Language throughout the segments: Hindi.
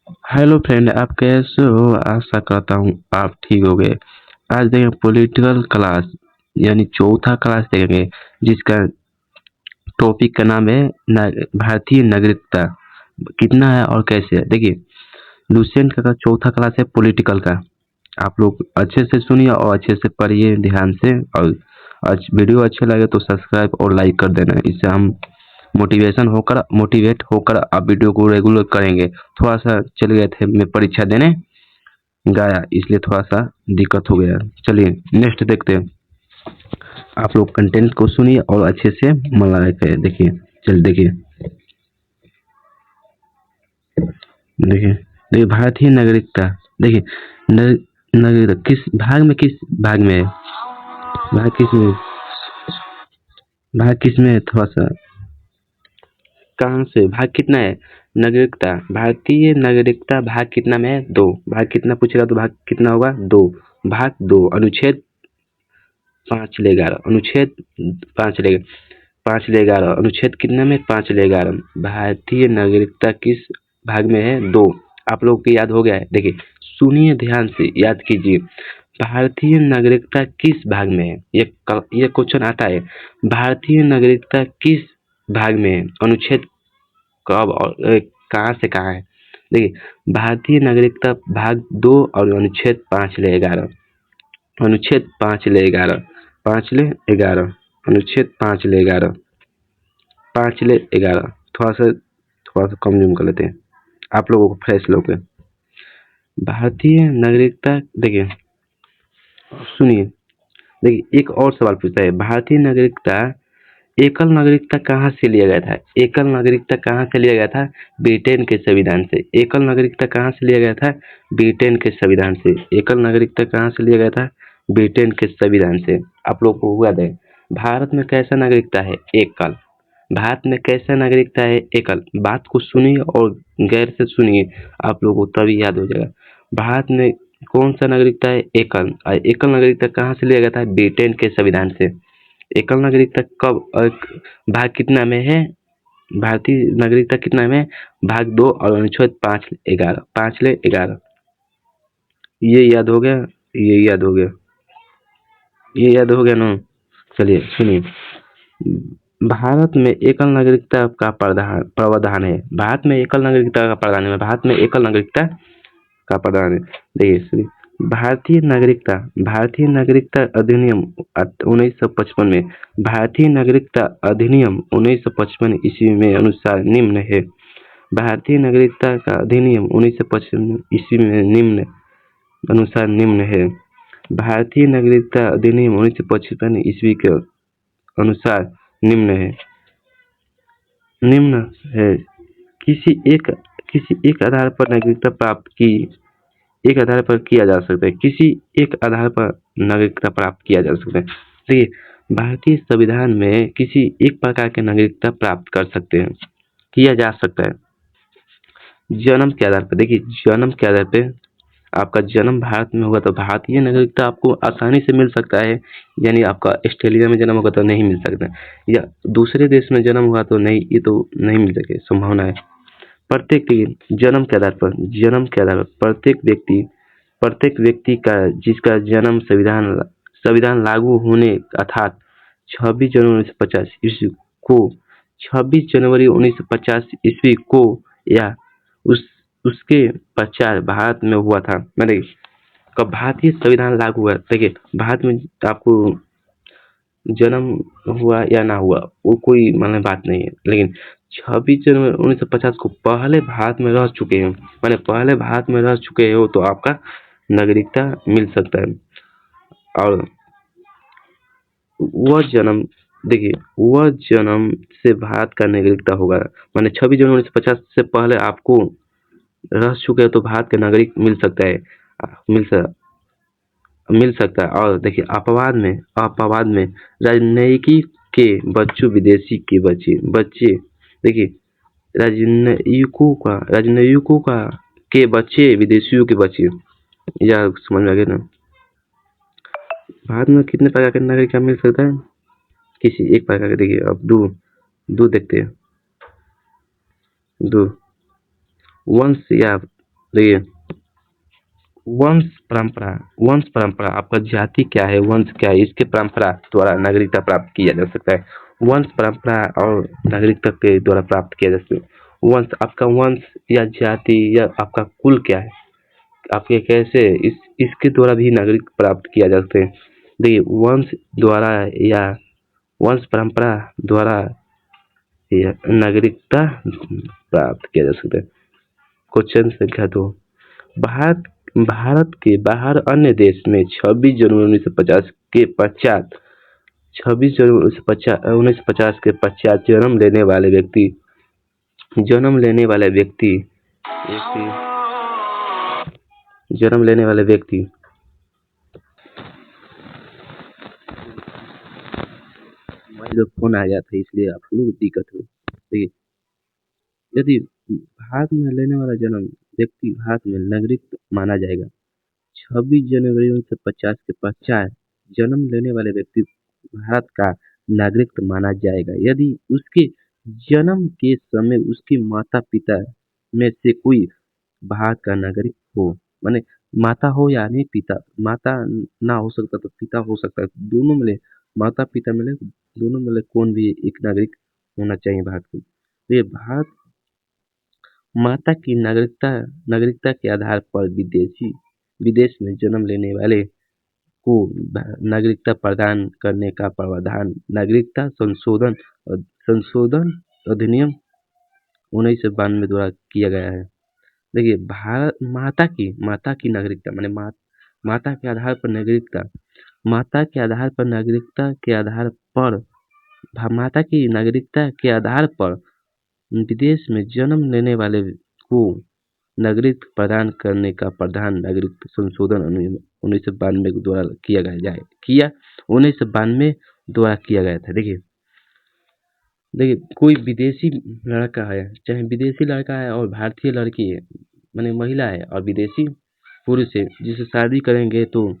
हेलो फ्रेंड, आप कैसे हो? आशा करता हूँ आप ठीक हो गए। आज देखेंगे पॉलिटिकल क्लास यानी चौथा क्लास देखेंगे, जिसका टॉपिक का नाम है भारतीय नागरिकता कितना है और कैसे है। देखिए, लुसेंट का चौथा क्लास है पॉलिटिकल का। आप लोग अच्छे से सुनिए और अच्छे से पढ़िए ध्यान से। और वीडियो अच्छे लगे तो सब्सक्राइब और लाइक कर देना, इससे हम मोटिवेट होकर आप वीडियो को रेगुलर करेंगे। थोड़ा सा चले गए थे मैं परीक्षा देने गया, इसलिए थोड़ा सा दिक्कत हो गया। चलिए नेक्स्ट देखते हैं। आप लोग कंटेंट को सुनिए और अच्छे से मन लगा के देखिए। चलिए देखिए। देखिए देखिए भारतीय नागरिकता। देखिए नागरिकता किस भाग में है? भाग किस में भाग किस में है? थोड़ा सा कहाँ से भाग कितना है? नागरिकता, भारतीय नागरिकता भाग कितना में है? दो। भाग कितना पूछेगा तो भाग कितना होगा? दो। भाग दो, अनुच्छेद 5 ले 11, अनुच्छेद 5 ले 11 अनुच्छेद कितने में? 5 ले 11। भारतीय नागरिकता किस भाग में है? दो। आप लोग को याद हो गया है? देखिए सुनिए ध्यान से, याद कीजिए। भारतीय नागरिकता किस भाग में है? ये क्वेश्चन आता है। भारतीय नागरिकता किस भाग में है? अनुच्छेद कब और कहाँ से कहाँ है? देखिए भारतीय नागरिकता भाग 2 और अनुच्छेद 5 ले 11। अनुच्छेद 5 ले 11, 5 ले 11, अनुच्छेद 5 ले 11, 5 ले 11। थोड़ा सा कम जूम कर लेते हैं आप लोगों को फ्रेश लोग। भारतीय नागरिकता देखिए, सुनिए। देखिए एक और सवाल पूछता है, भारतीय नागरिकता एकल नागरिकता कहाँ से लिया गया था? एकल नागरिकता कहाँ से लिया गया था? ब्रिटेन के संविधान से। एकल नागरिकता कहाँ से लिया गया था? ब्रिटेन के संविधान से। एकल नागरिकता कहाँ से लिया गया था? ब्रिटेन के संविधान से। आप लोग को याद है? भारत में कैसा नागरिकता है? एकल। भारत में कैसा नागरिकता है? एकल। बात को सुनिए और गैर से सुनिए, आप लोगों को तभी याद हो जाएगा। भारत में कौन सा नागरिकता है? एकल। और एकल नागरिकता कहाँ से लिया गया था? ब्रिटेन के संविधान से। एकल नागरिकता कब भाग कितना में है? भारतीय नागरिकता कितना में? भाग 2 और अनुच्छेद 5 ले 11, 5 ले 11। ये याद हो गया? ये याद हो गया? ये याद हो गया ना? चलिए सुनिए। भारत में एकल नागरिकता का प्रावधान है। भारत में एकल नागरिकता का प्रावधान है। भारत में एकल नागरिकता का प्रावधान है। देखिए सुनिए। भारतीय नागरिकता अधिनियम 1955 में, भारतीय नागरिकता अधिनियम 1955 ईस्वी में अनुसार निम्न है। भारतीय नागरिकता का अधिनियम 1955 ईस्वी में निम्न अनुसार निम्न है। भारतीय नागरिकता अधिनियम 1955 ईस्वी के अनुसार निम्न है। निम्न है। किसी एक किसी एक आधार पर नागरिकता प्राप्त की एक आधार पर किया जा सकता है। किसी एक आधार पर नागरिकता प्राप्त किया जा सकता है। देखिए भारतीय संविधान में किसी एक प्रकार के नागरिकता प्राप्त कर सकते हैं, किया जा सकता है। जन्म के आधार पर। देखिए जन्म के आधार पे आपका जन्म भारत में होगा तो भारतीय नागरिकता आपको आसानी से मिल सकता है। यानी आपका ऑस्ट्रेलिया में जन्म होगा तो नहीं मिल सकता, या दूसरे देश में जन्म हुआ तो नहीं, ये तो नहीं मिल सके, संभावना है। जन्म के आधार पर प्रत्येक व्यक्ति का जिसका जन्म संविधान लागू होने अर्थात 26 जनवरी 1950 ईस्वी को या उस उसके पश्चात भारत में हुआ था। मैंने कब भारतीय संविधान लागू हुआ? देखिए भारत में आपको जन्म हुआ या ना हुआ वो कोई माने बात नहीं है, लेकिन 26 जनवरी 1950 को पहले भारत में रह चुके हैं, माने पहले भारत में रह चुके हो तो आपका नागरिकता मिल सकता है। और वह जन्म देखिए वह जन्म से भारत का नागरिकता होगा, माने 26 जनवरी 1950 से पहले आपको रह चुके हो तो भारत का नागरिक मिल सकता है। मिल सकता मिल सकता है। और देखिए अपवाद में राजनयिकी के बच्चों, विदेशी के बच्चे देखिए राजनयिकों का के बच्चे, विदेशियों के बच्चे, या समझ में आ गया ना? भारत में कितने प्रकार के नागरिक मिल सकता है? किसी एक प्रकार के। देखिए अब दो देखते हैं। दो वंश या देखिए वंश परंपरा, वंश परंपरा आपका जाति क्या है, वंश क्या है, इसके परंपरा द्वारा नागरिकता प्राप्त किया जा सकता है। वंश परंपरा और नागरिकता के द्वारा प्राप्त किया जा सकता है। वंश आपका वंश या जाति या आपका कुल क्या है, आपके कैसे इसके द्वारा भी नागरिक प्राप्त किया जा सकते हैं। देखिए वंश द्वारा या वंश परंपरा द्वारा या नागरिकता प्राप्त किया जा सकता है। क्वेश्चन संख्या 2, भारत भारत के बाहर अन्य देश में 26 जनवरी 1950 के पश्चात 26 जनवरी 1950 के पश्चात जन्म लेने वाले व्यक्ति मेरे फोन आ गया था इसलिए आप लोग दिक्कत हुई। देखिए यदि भारत में लेने वाला जन्म व्यक्ति भारत में नागरिक माना जाएगा। 26 जनवरी 1950 के पश्चात जन्म लेने वाले व्यक्ति भारत का नागरिक माना जाएगा यदि उसके जन्म के समय उसके माता पिता में से कोई भारत का नागरिक हो, माने माता हो या नहीं पिता, माता ना हो सकता तो पिता हो सकता है, दोनों मिले, माता पिता मिले, दोनों मिले कौन भी एक नागरिक होना चाहिए भारत को। तो ये भारत माता की नागरिकता के आधार पर विदेश में जन्म लेने वाले को नागरिकता प्रदान करने का प्रावधान नागरिकता संशोधन अधिनियम 1992 द्वारा किया गया है। देखिए भारत माता की नागरिकता माने माता के आधार पर नागरिकता, माता के आधार पर नागरिकता के आधार पर माता की नागरिकता के आधार पर विदेश में जन्म लेने वाले को नागरिक प्रदान करने का प्रावधान नागरिक संशोधन अधिनियम 1992 द्वारा किया 1992 द्वारा किया गया था। देखिए कोई विदेशी लड़का है, चाहे विदेशी लड़का है और भारतीय लड़की है, माने महिला है और विदेशी पुरुष है, जिसे शादी करेंगे तो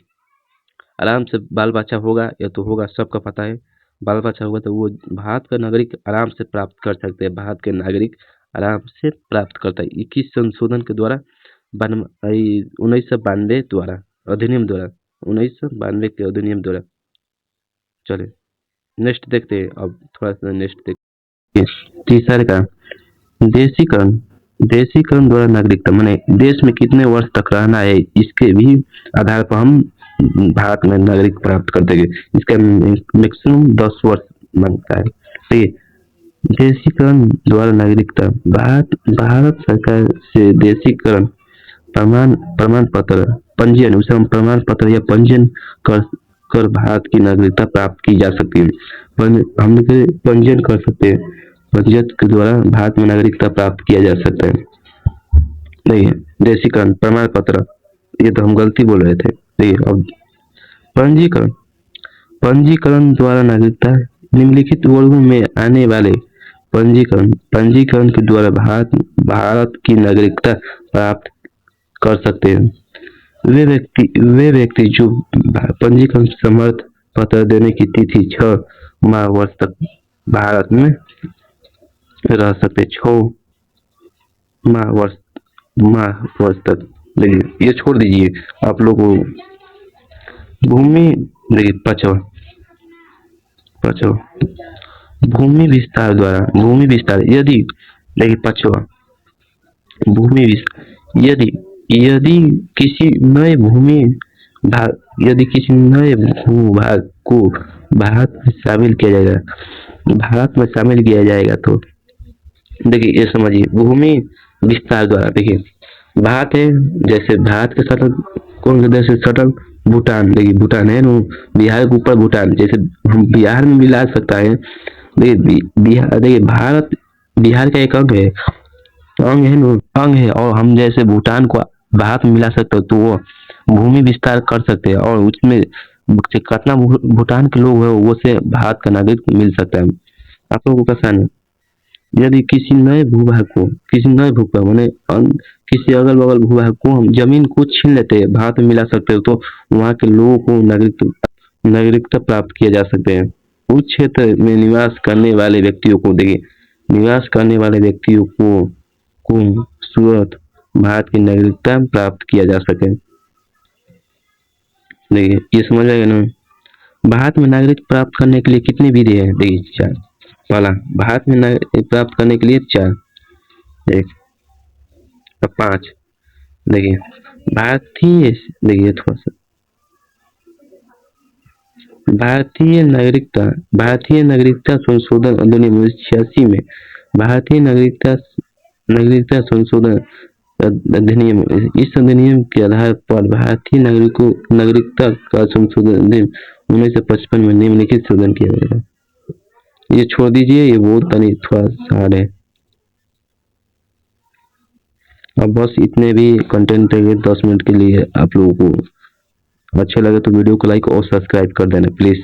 आराम से बाल बच्चा होगा या तो होगा, सबका पता है। बाल बच्चा होगा तो वो भारत का नागरिक आराम से प्राप्त कर सकते हैं, भारत के नागरिक आराम से प्राप्त करता है 21 संशोधन के द्वारा 1992 द्वारा अधिनियम द्वारा 1992 के अधिनियम द्वारा। चले नेक्स्ट देखते हैं, अब थोड़ा सा नेक्स्ट देखते हैं। तीसरे का देशीकरण द्वारा नागरिकता माने देश में कितने वर्ष तक रहना है, इसके भी आधार पर हम भारत में नागरिक प्राप्त कर देंगे। इसका मैक्सिमम 10 वर्ष मांगता है। तो ये देशीकरण द्वारा नागरिकता भारत सरकार से देशीकरण प्रमाण पत्र पंजीयन उसे हम प्रमाण पत्र या पंजीयन कर भारत की नागरिकता प्राप्त की जा सकती है। हम पंजीयन कर सकते हैं, पंजीयन के द्वारा भारत में नागरिकता प्राप्त किया जा सकता है। नहीं है देशीकरण प्रमाण पत्र, ये तो हम गलती बोल रहे थे। देखिए अब पंजीकरण द्वारा नागरिकता निम्नलिखित वर्गों में आने वाले पंजीकरण के द्वारा भारत की नागरिकता प्राप्त कर सकते हैं। वे व्यक्ति जो पंजीकरण समर्थ पत्र देने की तिथि 6 माह वर्ष तक भारत में रह सकते, 6 माह वर्ष तक। देखिए ये छोड़ दीजिए, आप लोग भूमि देखिए पांचवा भूमि विस्तार यदि देखिए पांचवा भूमि विस्तार यदि किसी नए भूभाग को भारत में शामिल किया जाएगा तो देखिए ये समझिए भूमि विस्तार द्वारा। देखिए भारत है, जैसे भारत के सटल कौन से देश से सटल भूटान, देखिए भूटान है ना, बिहार के ऊपर भूटान, जैसे हम बिहार में मिला सकता है। देखिए भारत बिहार का एक अंग है और हम जैसे भूटान को भारत में मिला सकते हो तो वो भूमि विस्तार कर सकते हैं और उसमें कितना भूटान के लोग है वो से भारत का नागरिक मिल सकता है। आप लोगों को कैसा है, यदि किसी नए भूभाग माने किसी अगल बगल भूभाग को हम जमीन को छीन लेते हैं भारत में मिला सकते हो तो वहाँ के लोगों को नागरिकता प्राप्त किया जा सकते हैं। उस क्षेत्र में निवास करने वाले व्यक्तियों को सूरत भारत की नागरिकता प्राप्त किया जा सके। देखिए ये समझ आएगा ना। भारत में नागरिक प्राप्त करने के लिए कितनी विधि है? देखिए 4। पहला, भारत में नागरिक प्राप्त करने के लिए 4। एक 5। देखिए भारतीय, देखिए थोड़ा सा, भारतीय नागरिकता संशोधन अधिनियम 1986 में भारतीय नागरिकता नागरिकता संशोधन अधिनियम, इस अधिनियम के आधार पर भारतीय नागरिकता का संशोधन अधिनियम 1955 में निम्नलिखित शोधन किया गया था। ये छोड़ दीजिए, ये बहुत थोड़ा हार्ड है। अब बस इतने भी कंटेंट है 10 मिनट के लिए। आप लोगों को अच्छा लगे तो वीडियो को लाइक और सब्सक्राइब कर देना प्लीज।